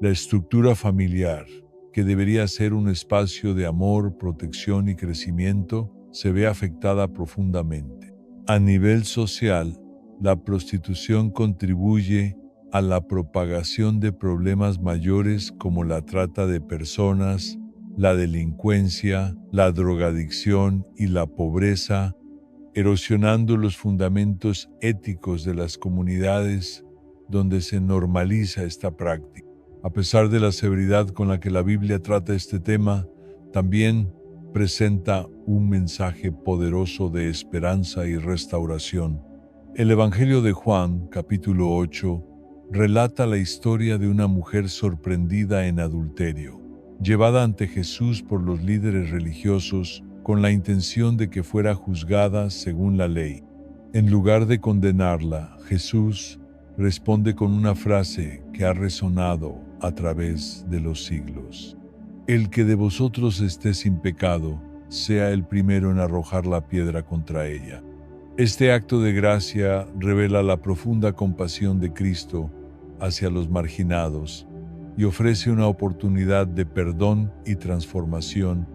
La estructura familiar, que debería ser un espacio de amor, protección y crecimiento, se ve afectada profundamente. A nivel social, la prostitución contribuye a la propagación de problemas mayores como la trata de personas, la delincuencia, la drogadicción y la pobreza, erosionando los fundamentos éticos de las comunidades donde se normaliza esta práctica. A pesar de la severidad con la que la Biblia trata este tema, también presenta un mensaje poderoso de esperanza y restauración. El Evangelio de Juan, capítulo 8, relata la historia de una mujer sorprendida en adulterio, llevada ante Jesús por los líderes religiosos con la intención de que fuera juzgada según la ley. En lugar de condenarla, Jesús responde con una frase que ha resonado a través de los siglos. El que de vosotros esté sin pecado, sea el primero en arrojar la piedra contra ella. Este acto de gracia revela la profunda compasión de Cristo hacia los marginados y ofrece una oportunidad de perdón y transformación.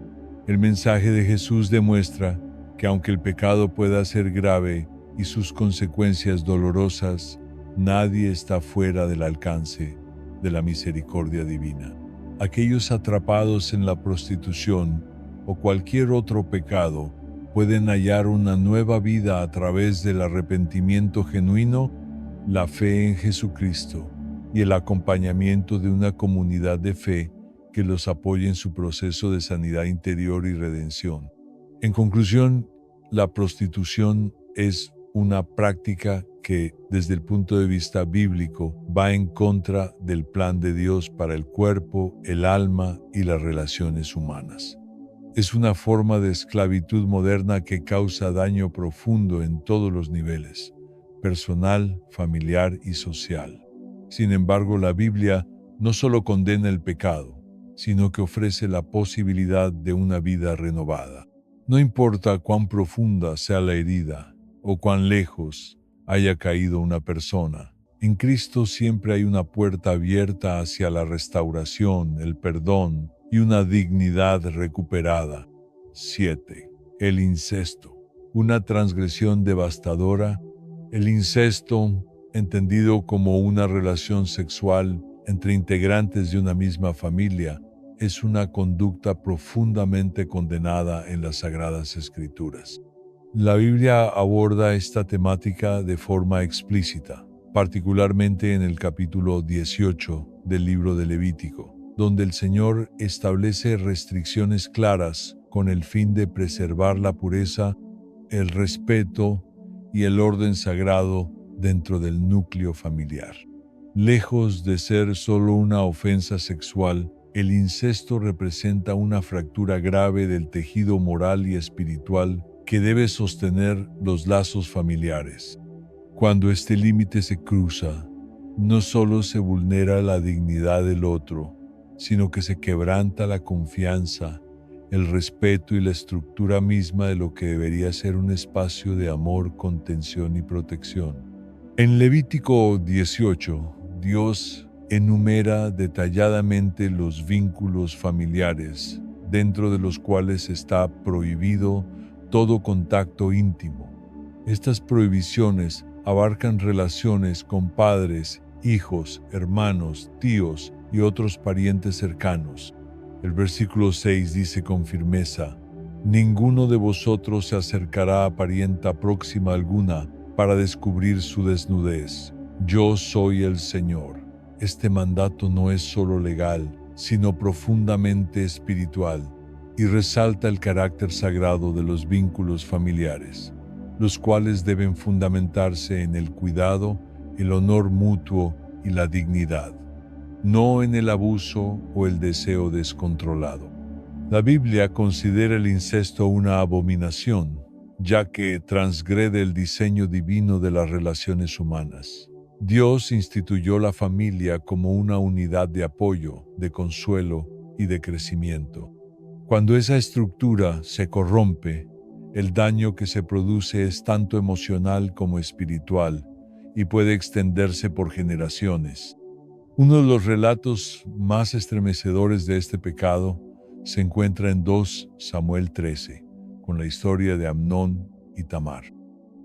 El mensaje de Jesús demuestra que aunque el pecado pueda ser grave y sus consecuencias dolorosas, nadie está fuera del alcance de la misericordia divina. Aquellos atrapados en la prostitución o cualquier otro pecado pueden hallar una nueva vida a través del arrepentimiento genuino, la fe en Jesucristo y el acompañamiento de una comunidad de fe que los apoye en su proceso de sanidad interior y redención. En conclusión, la prostitución es una práctica que, desde el punto de vista bíblico, va en contra del plan de Dios para el cuerpo, el alma y las relaciones humanas. Es una forma de esclavitud moderna que causa daño profundo en todos los niveles, personal, familiar y social. Sin embargo, la Biblia no solo condena el pecado, sino que ofrece la posibilidad de una vida renovada. No importa cuán profunda sea la herida o cuán lejos haya caído una persona, en Cristo siempre hay una puerta abierta hacia la restauración, el perdón y una dignidad recuperada. 7. El incesto. Una transgresión devastadora. El incesto, entendido como una relación sexual entre integrantes de una misma familia, es una conducta profundamente condenada en las Sagradas Escrituras. La Biblia aborda esta temática de forma explícita, particularmente en el capítulo 18 del libro de Levítico, donde el Señor establece restricciones claras con el fin de preservar la pureza, el respeto y el orden sagrado dentro del núcleo familiar. Lejos de ser solo una ofensa sexual, el incesto representa una fractura grave del tejido moral y espiritual que debe sostener los lazos familiares. Cuando este límite se cruza, no solo se vulnera la dignidad del otro, sino que se quebranta la confianza, el respeto y la estructura misma de lo que debería ser un espacio de amor, contención y protección. En Levítico 18, Dios enumera detalladamente los vínculos familiares, dentro de los cuales está prohibido todo contacto íntimo. Estas prohibiciones abarcan relaciones con padres, hijos, hermanos, tíos y otros parientes cercanos. El versículo 6 dice con firmeza: ninguno de vosotros se acercará a parienta próxima alguna para descubrir su desnudez. Yo soy el Señor. Este mandato no es solo legal, sino profundamente espiritual, y resalta el carácter sagrado de los vínculos familiares, los cuales deben fundamentarse en el cuidado, el honor mutuo y la dignidad, no en el abuso o el deseo descontrolado. La Biblia considera el incesto una abominación, ya que transgrede el diseño divino de las relaciones humanas. Dios instituyó la familia como una unidad de apoyo, de consuelo y de crecimiento. Cuando esa estructura se corrompe, el daño que se produce es tanto emocional como espiritual y puede extenderse por generaciones. Uno de los relatos más estremecedores de este pecado se encuentra en 2 Samuel 13, con la historia de Amnón y Tamar.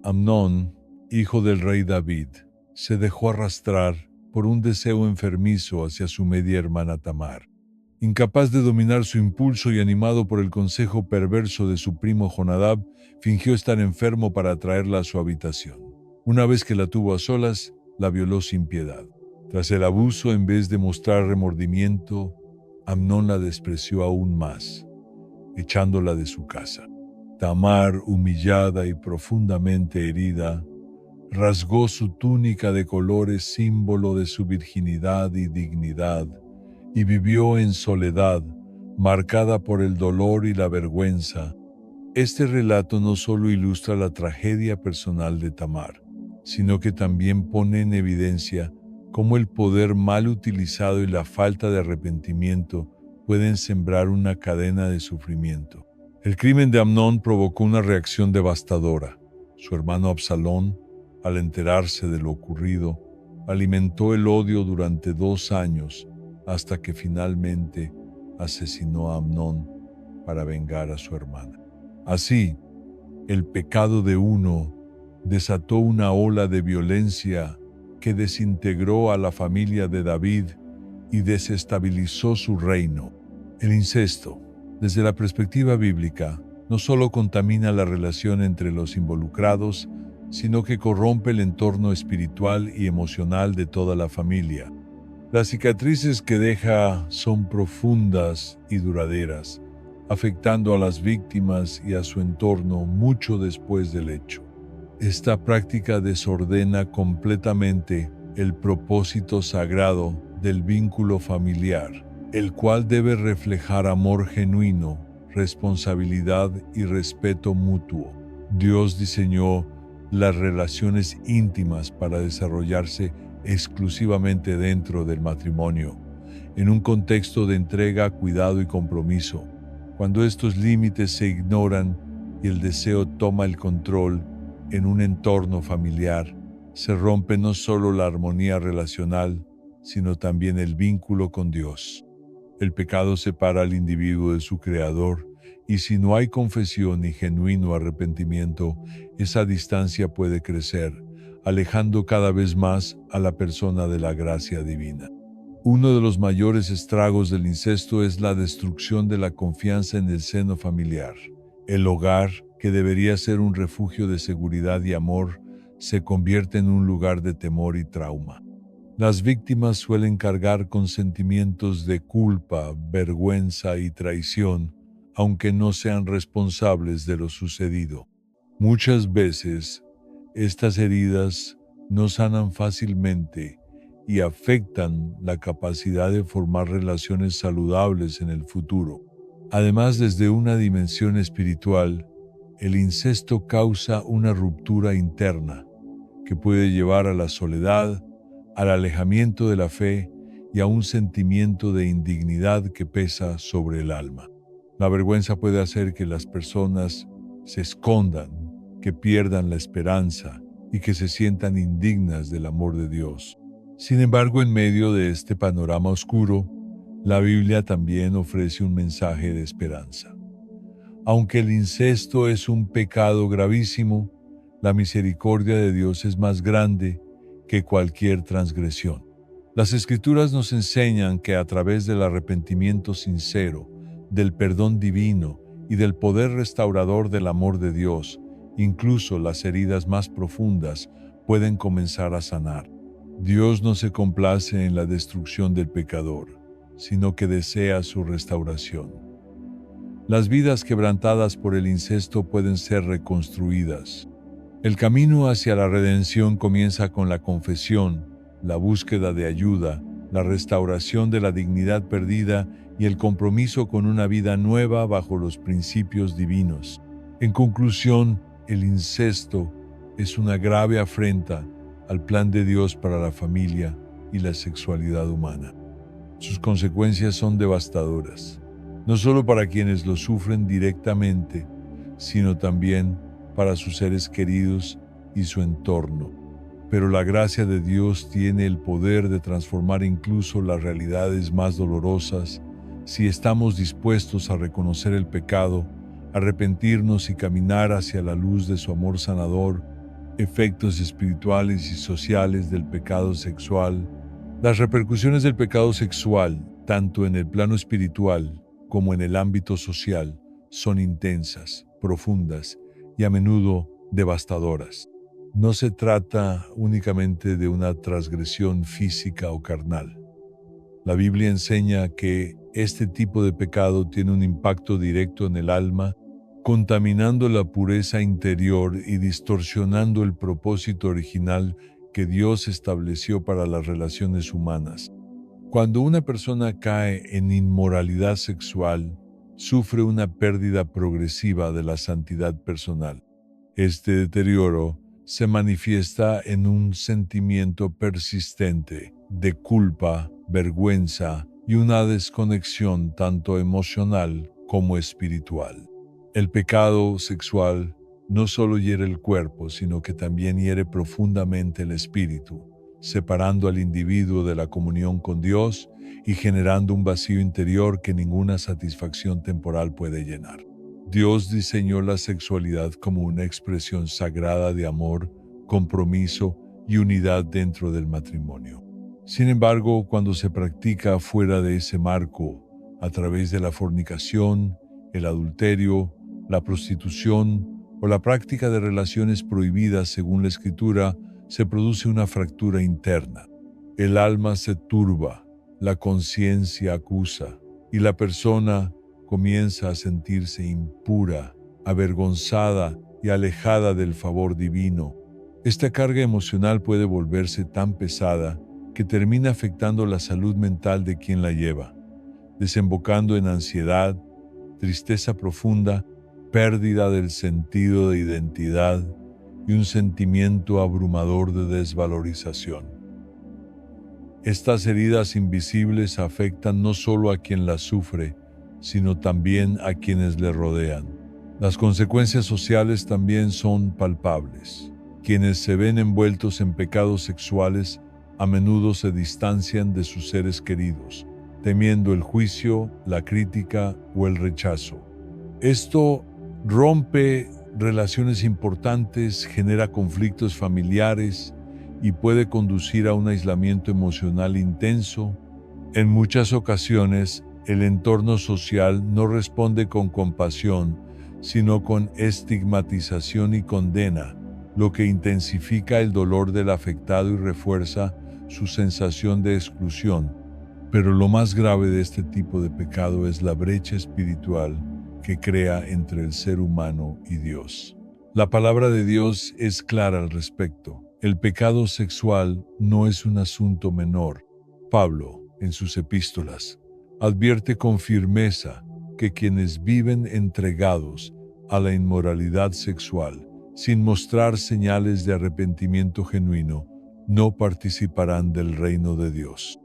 Amnón, hijo del rey David, se dejó arrastrar por un deseo enfermizo hacia su media hermana Tamar. Incapaz de dominar su impulso y animado por el consejo perverso de su primo Jonadab, fingió estar enfermo para atraerla a su habitación. Una vez que la tuvo a solas, la violó sin piedad. Tras el abuso, en vez de mostrar remordimiento, Amnón la despreció aún más, echándola de su casa. Tamar, humillada y profundamente herida, rasgó su túnica de colores, símbolo de su virginidad y dignidad, y vivió en soledad, marcada por el dolor y la vergüenza. Este relato no solo ilustra la tragedia personal de Tamar, sino que también pone en evidencia cómo el poder mal utilizado y la falta de arrepentimiento pueden sembrar una cadena de sufrimiento. El crimen de Amnón provocó una reacción devastadora. Su hermano Absalón, al enterarse de lo ocurrido, alimentó el odio durante 2 años hasta que finalmente asesinó a Amnón para vengar a su hermana. Así, el pecado de uno desató una ola de violencia que desintegró a la familia de David y desestabilizó su reino. El incesto, desde la perspectiva bíblica, no solo contamina la relación entre los involucrados, sino que corrompe el entorno espiritual y emocional de toda la familia. Las cicatrices que deja son profundas y duraderas, afectando a las víctimas y a su entorno mucho después del hecho. Esta práctica desordena completamente el propósito sagrado del vínculo familiar, el cual debe reflejar amor genuino, responsabilidad y respeto mutuo. Dios diseñó las relaciones íntimas para desarrollarse exclusivamente dentro del matrimonio, en un contexto de entrega, cuidado y compromiso. Cuando estos límites se ignoran y el deseo toma el control en un entorno familiar, se rompe no solo la armonía relacional, sino también el vínculo con Dios. El pecado separa al individuo de su Creador, y si no hay confesión y genuino arrepentimiento, esa distancia puede crecer, alejando cada vez más a la persona de la gracia divina. Uno de los mayores estragos del incesto es la destrucción de la confianza en el seno familiar. El hogar, que debería ser un refugio de seguridad y amor, se convierte en un lugar de temor y trauma. Las víctimas suelen cargar con sentimientos de culpa, vergüenza y traición, aunque no sean responsables de lo sucedido. Muchas veces, estas heridas no sanan fácilmente y afectan la capacidad de formar relaciones saludables en el futuro. Además, desde una dimensión espiritual, el incesto causa una ruptura interna que puede llevar a la soledad, al alejamiento de la fe y a un sentimiento de indignidad que pesa sobre el alma. La vergüenza puede hacer que las personas se escondan, que pierdan la esperanza y que se sientan indignas del amor de Dios. Sin embargo, en medio de este panorama oscuro, la Biblia también ofrece un mensaje de esperanza. Aunque el incesto es un pecado gravísimo, la misericordia de Dios es más grande que cualquier transgresión. Las Escrituras nos enseñan que a través del arrepentimiento sincero, del perdón divino y del poder restaurador del amor de Dios, incluso las heridas más profundas pueden comenzar a sanar. Dios no se complace en la destrucción del pecador, sino que desea su restauración. Las vidas quebrantadas por el incesto pueden ser reconstruidas. El camino hacia la redención comienza con la confesión, la búsqueda de ayuda, la restauración de la dignidad perdida y el compromiso con una vida nueva bajo los principios divinos. En conclusión, el incesto es una grave afrenta al plan de Dios para la familia y la sexualidad humana. Sus consecuencias son devastadoras, no solo para quienes lo sufren directamente, sino también para sus seres queridos y su entorno. Pero la gracia de Dios tiene el poder de transformar incluso las realidades más dolorosas si estamos dispuestos a reconocer el pecado, arrepentirnos y caminar hacia la luz de su amor sanador. Efectos espirituales y sociales del pecado sexual. Las repercusiones del pecado sexual, tanto en el plano espiritual como en el ámbito social, son intensas, profundas y a menudo devastadoras. No se trata únicamente de una transgresión física o carnal. La Biblia enseña que este tipo de pecado tiene un impacto directo en el alma, contaminando la pureza interior y distorsionando el propósito original que Dios estableció para las relaciones humanas. Cuando una persona cae en inmoralidad sexual, sufre una pérdida progresiva de la santidad personal. Este deterioro se manifiesta en un sentimiento persistente de culpa, vergüenza y una desconexión tanto emocional como espiritual. El pecado sexual no solo hiere el cuerpo, sino que también hiere profundamente el espíritu, separando al individuo de la comunión con Dios y generando un vacío interior que ninguna satisfacción temporal puede llenar. Dios diseñó la sexualidad como una expresión sagrada de amor, compromiso y unidad dentro del matrimonio. Sin embargo, cuando se practica fuera de ese marco, a través de la fornicación, el adulterio, la prostitución o la práctica de relaciones prohibidas según la Escritura, se produce una fractura interna. El alma se turba, la conciencia acusa y la persona comienza a sentirse impura, avergonzada y alejada del favor divino. Esta carga emocional puede volverse tan pesada que termina afectando la salud mental de quien la lleva, desembocando en ansiedad, tristeza profunda, pérdida del sentido de identidad y un sentimiento abrumador de desvalorización. Estas heridas invisibles afectan no solo a quien las sufre, sino también a quienes le rodean. Las consecuencias sociales también son palpables. Quienes se ven envueltos en pecados sexuales a menudo se distancian de sus seres queridos, temiendo el juicio, la crítica o el rechazo. Esto rompe relaciones importantes, genera conflictos familiares y puede conducir a un aislamiento emocional intenso. En muchas ocasiones, el entorno social no responde con compasión, sino con estigmatización y condena, lo que intensifica el dolor del afectado y refuerza su sensación de exclusión. Pero lo más grave de este tipo de pecado es la brecha espiritual que crea entre el ser humano y Dios. La palabra de Dios es clara al respecto. El pecado sexual no es un asunto menor. Pablo, en sus epístolas, advierte con firmeza que quienes viven entregados a la inmoralidad sexual, sin mostrar señales de arrepentimiento genuino, no participarán del reino de Dios.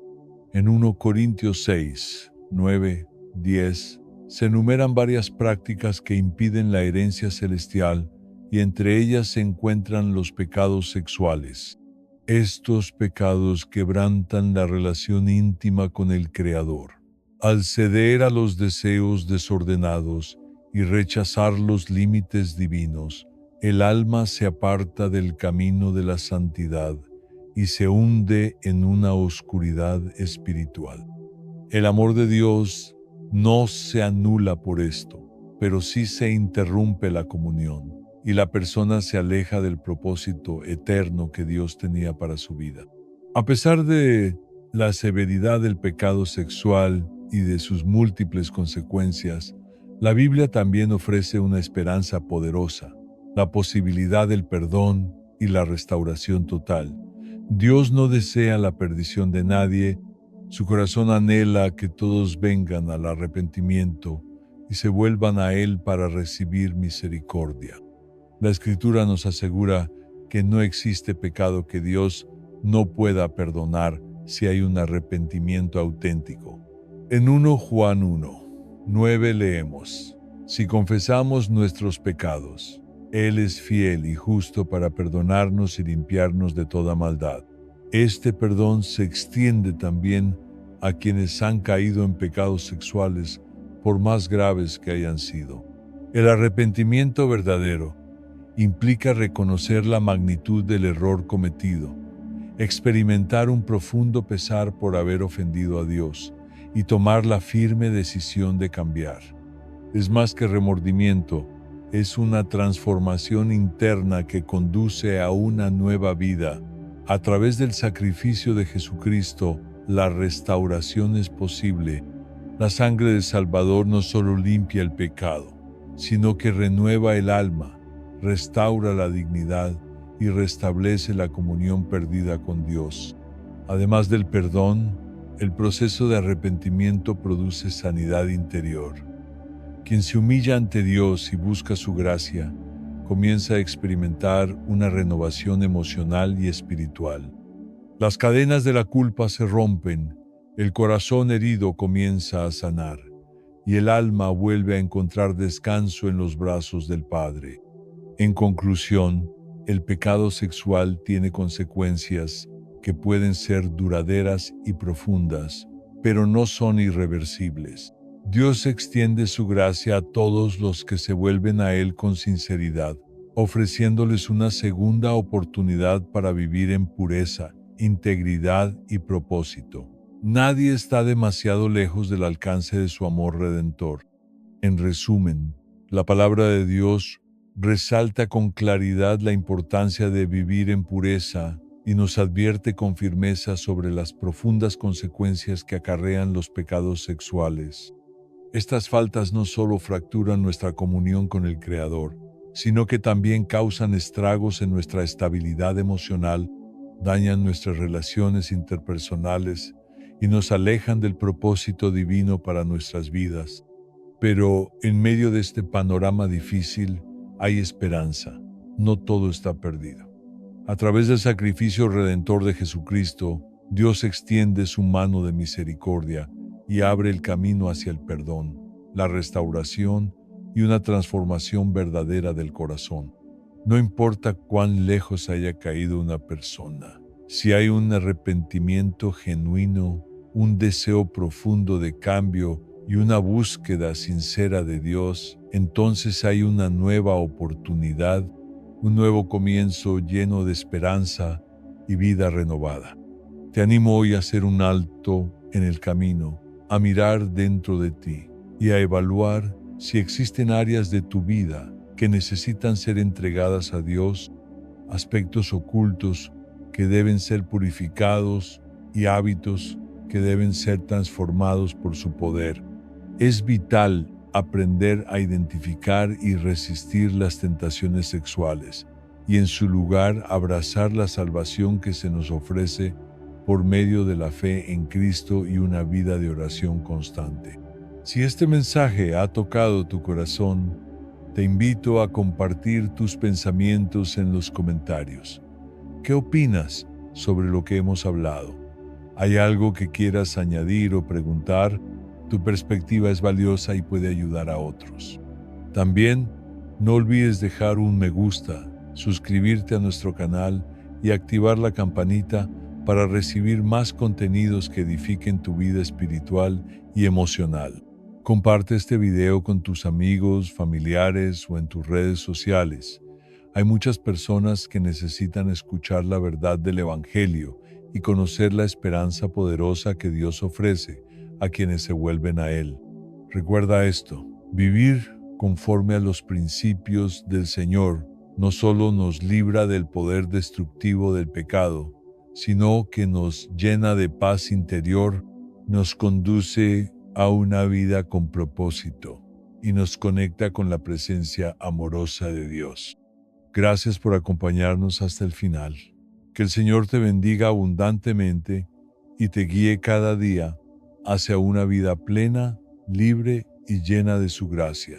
En 1 Corintios 6, 9, 10, se enumeran varias prácticas que impiden la herencia celestial y entre ellas se encuentran los pecados sexuales. Estos pecados quebrantan la relación íntima con el Creador. Al ceder a los deseos desordenados y rechazar los límites divinos, el alma se aparta del camino de la santidad y se hunde en una oscuridad espiritual. El amor de Dios no se anula por esto, pero sí se interrumpe la comunión y la persona se aleja del propósito eterno que Dios tenía para su vida. A pesar de la severidad del pecado sexual y de sus múltiples consecuencias, la Biblia también ofrece una esperanza poderosa, la posibilidad del perdón y la restauración total. Dios no desea la perdición de nadie, su corazón anhela que todos vengan al arrepentimiento y se vuelvan a Él para recibir misericordia. La Escritura nos asegura que no existe pecado que Dios no pueda perdonar si hay un arrepentimiento auténtico. En 1 Juan 1:9 leemos: si confesamos nuestros pecados, Él es fiel y justo para perdonarnos y limpiarnos de toda maldad. Este perdón se extiende también a quienes han caído en pecados sexuales, por más graves que hayan sido. El arrepentimiento verdadero implica reconocer la magnitud del error cometido, experimentar un profundo pesar por haber ofendido a Dios y tomar la firme decisión de cambiar. Es más que remordimiento, es una transformación interna que conduce a una nueva vida. A través del sacrificio de Jesucristo, la restauración es posible. La sangre del Salvador no solo limpia el pecado, sino que renueva el alma, restaura la dignidad y restablece la comunión perdida con Dios. Además del perdón, el proceso de arrepentimiento produce sanidad interior. Quien se humilla ante Dios y busca su gracia, comienza a experimentar una renovación emocional y espiritual. Las cadenas de la culpa se rompen, el corazón herido comienza a sanar, y el alma vuelve a encontrar descanso en los brazos del Padre. En conclusión, el pecado sexual tiene consecuencias que pueden ser duraderas y profundas, pero no son irreversibles. Dios extiende su gracia a todos los que se vuelven a Él con sinceridad, ofreciéndoles una segunda oportunidad para vivir en pureza, integridad y propósito. Nadie está demasiado lejos del alcance de su amor redentor. En resumen, la palabra de Dios resalta con claridad la importancia de vivir en pureza y nos advierte con firmeza sobre las profundas consecuencias que acarrean los pecados sexuales. Estas faltas no solo fracturan nuestra comunión con el Creador, sino que también causan estragos en nuestra estabilidad emocional, dañan nuestras relaciones interpersonales y nos alejan del propósito divino para nuestras vidas. Pero en medio de este panorama difícil hay esperanza. No todo está perdido. A través del sacrificio redentor de Jesucristo, Dios extiende su mano de misericordia y abre el camino hacia el perdón, la restauración y una transformación verdadera del corazón. No importa cuán lejos haya caído una persona, si hay un arrepentimiento genuino, un deseo profundo de cambio y una búsqueda sincera de Dios, entonces hay una nueva oportunidad, un nuevo comienzo lleno de esperanza y vida renovada. Te animo hoy a hacer un alto en el camino, a mirar dentro de ti y a evaluar si existen áreas de tu vida que necesitan ser entregadas a Dios, aspectos ocultos que deben ser purificados y hábitos que deben ser transformados por su poder. Es vital aprender a identificar y resistir las tentaciones sexuales y en su lugar abrazar la salvación que se nos ofrece por medio de la fe en Cristo y una vida de oración constante. Si este mensaje ha tocado tu corazón, te invito a compartir tus pensamientos en los comentarios. ¿Qué opinas sobre lo que hemos hablado? ¿Hay algo que quieras añadir o preguntar? Tu perspectiva es valiosa y puede ayudar a otros. También, no olvides dejar un me gusta, suscribirte a nuestro canal y activar la campanita para recibir más contenidos que edifiquen tu vida espiritual y emocional. Comparte este video con tus amigos, familiares o en tus redes sociales. Hay muchas personas que necesitan escuchar la verdad del Evangelio y conocer la esperanza poderosa que Dios ofrece a quienes se vuelven a Él. Recuerda esto: vivir conforme a los principios del Señor no solo nos libra del poder destructivo del pecado, sino que nos llena de paz interior, nos conduce a una vida con propósito y nos conecta con la presencia amorosa de Dios. Gracias por acompañarnos hasta el final. Que el Señor te bendiga abundantemente y te guíe cada día hacia una vida plena, libre y llena de su gracia.